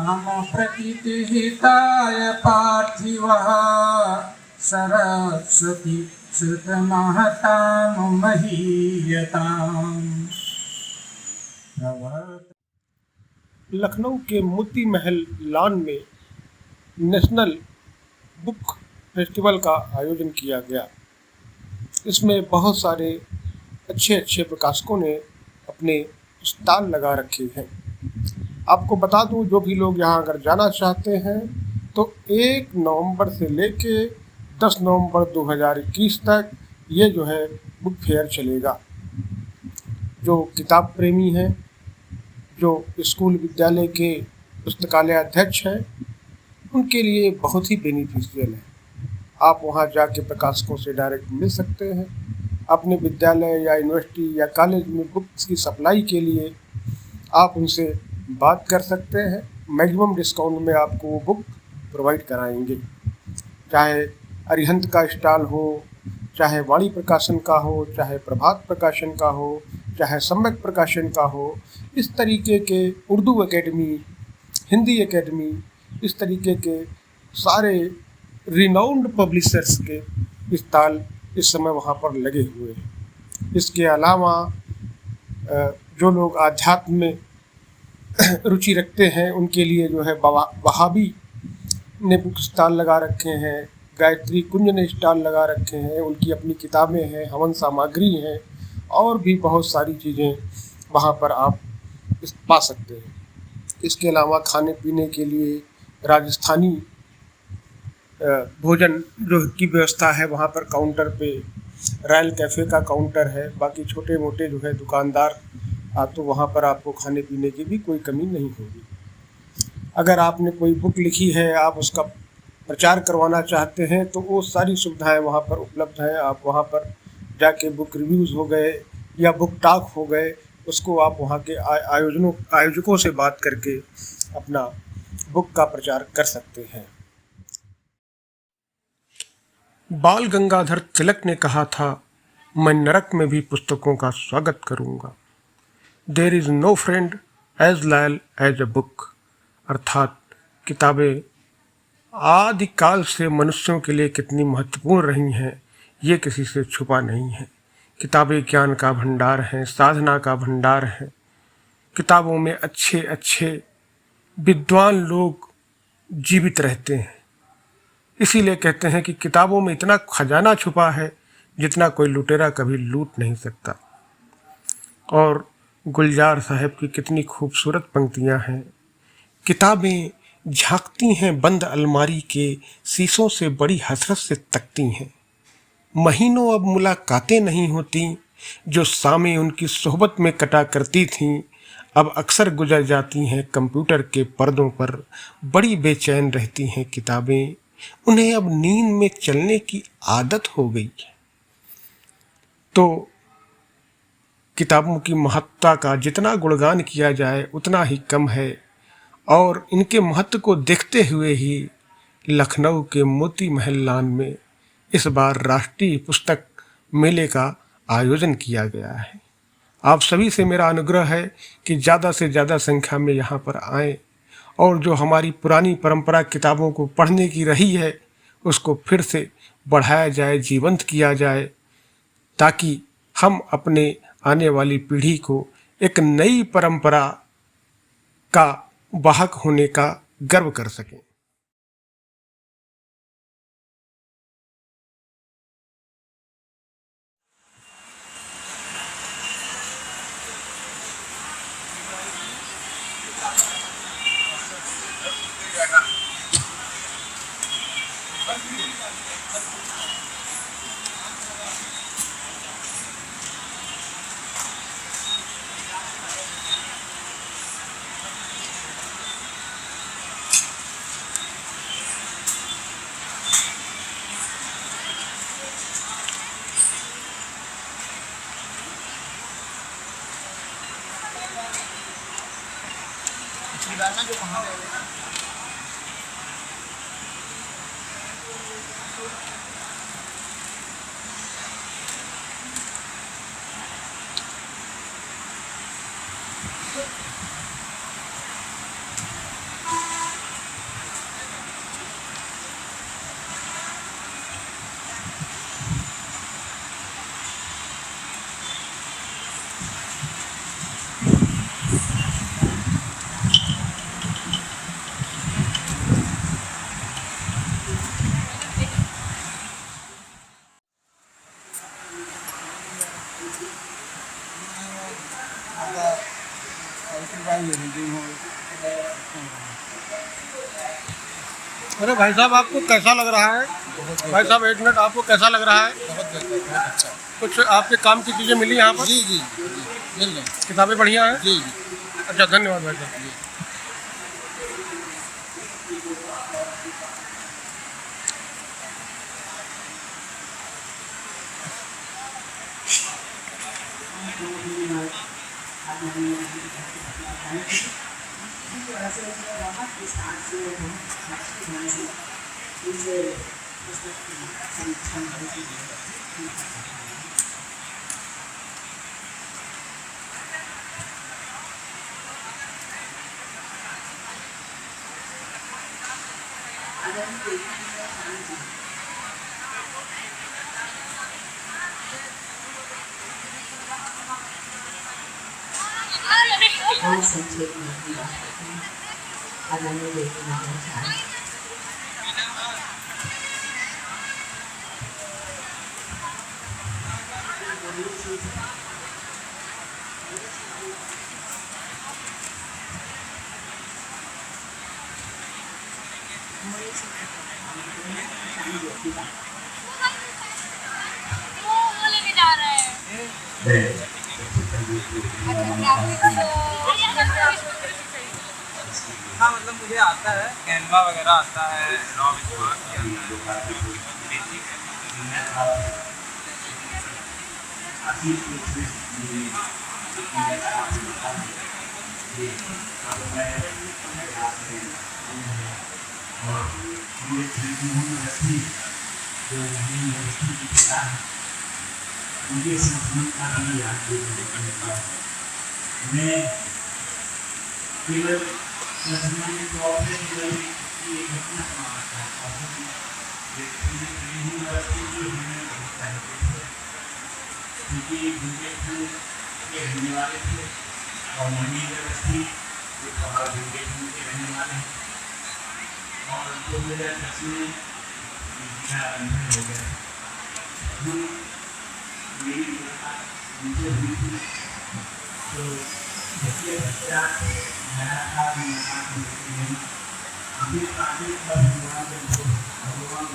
नाम प्रतिहिताय पार्थिवः सरस्वती सुतमहतां महीयताम्। लखनऊ के मोती महल लॉन में नेशनल बुक फेस्टिवल का आयोजन किया गया। इसमें बहुत सारे अच्छे अच्छे प्रकाशकों ने अपने स्टॉल लगा रखे हैं। आपको बता दूं, जो भी लोग यहाँ अगर जाना चाहते हैं तो 1 नवंबर से लेके 10 नवंबर 2021 तक ये जो है बुक फेयर चलेगा। जो किताब प्रेमी हैं, जो स्कूल विद्यालय के पुस्तकालय अध्यक्ष हैं, उनके लिए बहुत ही बेनिफिशियल है। आप वहाँ जाके प्रकाशकों से डायरेक्ट मिल सकते हैं। अपने विद्यालय या यूनिवर्सिटी या कॉलेज में बुक्स की सप्लाई के लिए आप उनसे बात कर सकते हैं। मैक्सिमम डिस्काउंट में आपको वो बुक प्रोवाइड कराएंगे। चाहे अरिहंत का स्टॉल हो, चाहे वाणी प्रकाशन का हो, चाहे प्रभात प्रकाशन का हो, चाहे सम्यक प्रकाशन का हो, इस तरीके के उर्दू एकेडमी, हिंदी एकेडमी, इस तरीके के सारे रिनाउंड पब्लिशर्स के स्टॉल इस समय वहाँ पर लगे हुए हैं। इसके अलावा जो लोग आध्यात्म में रुचि रखते हैं उनके लिए जो है वहाबी ने बुक स्टॉल लगा रखे हैं, गायत्री कुंज ने स्टॉल लगा रखे हैं। उनकी अपनी किताबें हैं, हवन सामग्री हैं और भी बहुत सारी चीज़ें वहाँ पर आप पा सकते हैं। इसके अलावा खाने पीने के लिए राजस्थानी भोजन जो की व्यवस्था है, वहाँ पर काउंटर पे रॉयल कैफ़े का काउंटर है। बाकी छोटे मोटे जो है दुकानदार तो वहाँ पर आपको खाने पीने की भी कोई कमी नहीं होगी। अगर आपने कोई बुक लिखी है, आप उसका प्रचार करवाना चाहते हैं तो वो सारी सुविधाएं वहाँ पर उपलब्ध हैं। आप वहाँ पर जाके बुक रिव्यूज़ हो गए या बुक टॉक हो गए, उसको आप वहाँ के आयोजकों से बात करके अपना बुक का प्रचार कर सकते हैं। बाल गंगाधर तिलक ने कहा था, मैं नरक में भी पुस्तकों का स्वागत करूंगा। There is no friend as loyal as a book. अर्थात किताबें आदिकाल से मनुष्यों के लिए कितनी महत्वपूर्ण रही हैं, ये किसी से छुपा नहीं है। किताबें ज्ञान का भंडार हैं, साधना का भंडार हैं। किताबों में अच्छे अच्छे विद्वान लोग जीवित रहते हैं। इसीलिए कहते हैं कि किताबों में इतना खजाना छुपा है जितना कोई लुटेरा कभी लूट नहीं सकता। और गुलजार साहब की कितनी खूबसूरत पंक्तियां हैं। किताबें झांकती हैं बंद अलमारी के शीशों से, बड़ी हसरत से तकती हैं। महीनों अब मुलाकातें नहीं होती जो सामे उनकी सोहबत में कटा करती थीं, अब अक्सर गुजर जाती हैं कंप्यूटर के पर्दों पर। बड़ी बेचैन रहती हैं किताबें, उन्हें अब नींद में चलने की आदत हो गई है। तो किताबों की महत्ता का जितना गुणगान किया जाए उतना ही कम है। और इनके महत्व को देखते हुए ही लखनऊ के मोती महल लॉन में इस बार राष्ट्रीय पुस्तक मेले का आयोजन किया गया है। आप सभी से मेरा अनुग्रह है कि ज़्यादा से ज़्यादा संख्या में यहाँ पर आएँ और जो हमारी पुरानी परंपरा किताबों को पढ़ने की रही है उसको फिर से बढ़ाया जाए, जीवंत किया जाए, ताकि हम अपने आने वाली पीढ़ी को एक नई परंपरा का वाहक होने का गर्व कर सकें। जो वहाँ अरे भाई साहब, आपको कैसा लग रहा है? भाई साहब एक मिनट, आपको कैसा लग रहा है? बहुत अच्छा। कुछ आपके काम की चीज़ें मिली यहाँ पर? जी जी मिल गए। किताबें बढ़िया हैं? जी अच्छा, धन्यवाद भाई साहब। और संक्षेप में अपनी बात करते हैं। आदरणीय लेखक महाराज वो लेके जा रहा है। हाँ मतलब मुझे आता है, कैनवा वगैरह आता है, रॉ विस्मार्क भी आता है, बेसिक मुझे संस्मरण का भी याद देना मैं केवल संस्मरण के तौर पे केवल एक घटना सुनाना चाहता हूँ। यूनिवर्सिटी जो हमें बहुत पहले थे, क्योंकि बुंदेलखंड के रहने वाले थे और मणि यूनिवर्सिटी बुंदेलखंड के रहने वाले हैं और 2010 में मेरा बंधन हो गया। मेरी मुलाकात उनसे हुई थी, तो इसके पश्चात लगातार मुलाकात होती रही। मुझे काफ़ी सब हुआ जब भगवान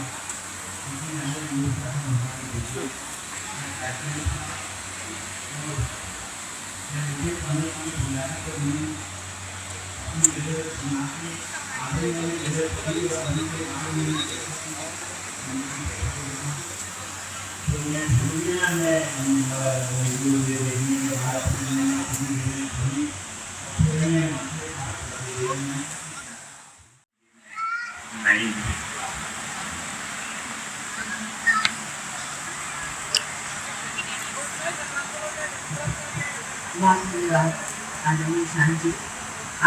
किसी नए रूप का हमारे देखे मैं कहते हैं और जब मुझे पहले पहले बुलाया तो मैंने अपनी जगह सुना के आगे मैंने जगह पढ़ी और अभी के आगे मैंने तो मैं दुनिया में गुरुदेव देखने के बाद मैंने अपनी जगह पढ़ी फिर मैं नहीं बहुत धन्यवाद आदरणीय शाह जी।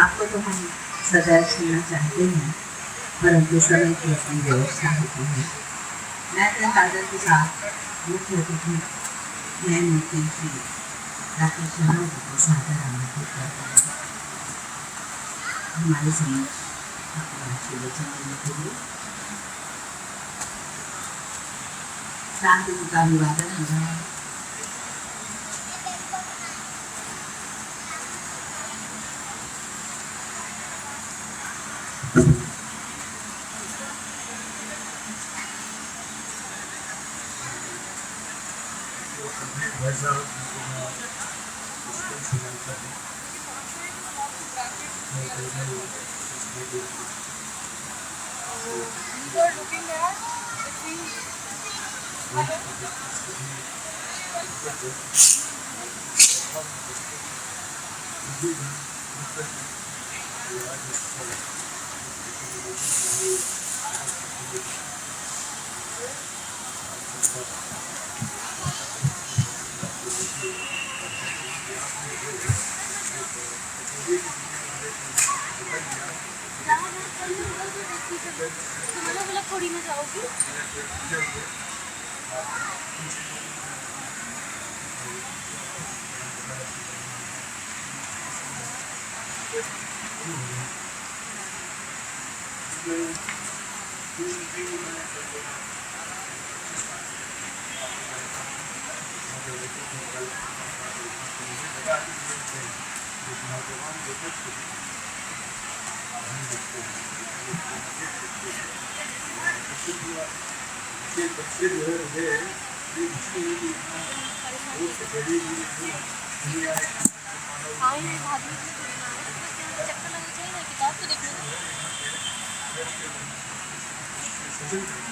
आपको तो हम सदैव सुनना चाहते हैं, परंतु समय की अपनी व्यवस्था होती है। मैं अपने कागज के साथ मुख्य अतिथि न्यायमूर्ति श्री डॉक्टर शर्मा जी को सादर आमंत्रित करता हूँ हमारे समक्ष अपना विवेचन देने के लिए। शांति का अभिवादन हो रहा है। थोड़ी ना जाओगी? नौजवान जो है ये बच्चे जो है मुझे ये मुश्किल है कि इतना दूर से गरीब दुनिया हाँ ये भाभी ने थोड़ी ना है, बस यहाँ चक्कर लगना चाहिए ना, किताब तो देखने दो। सचिन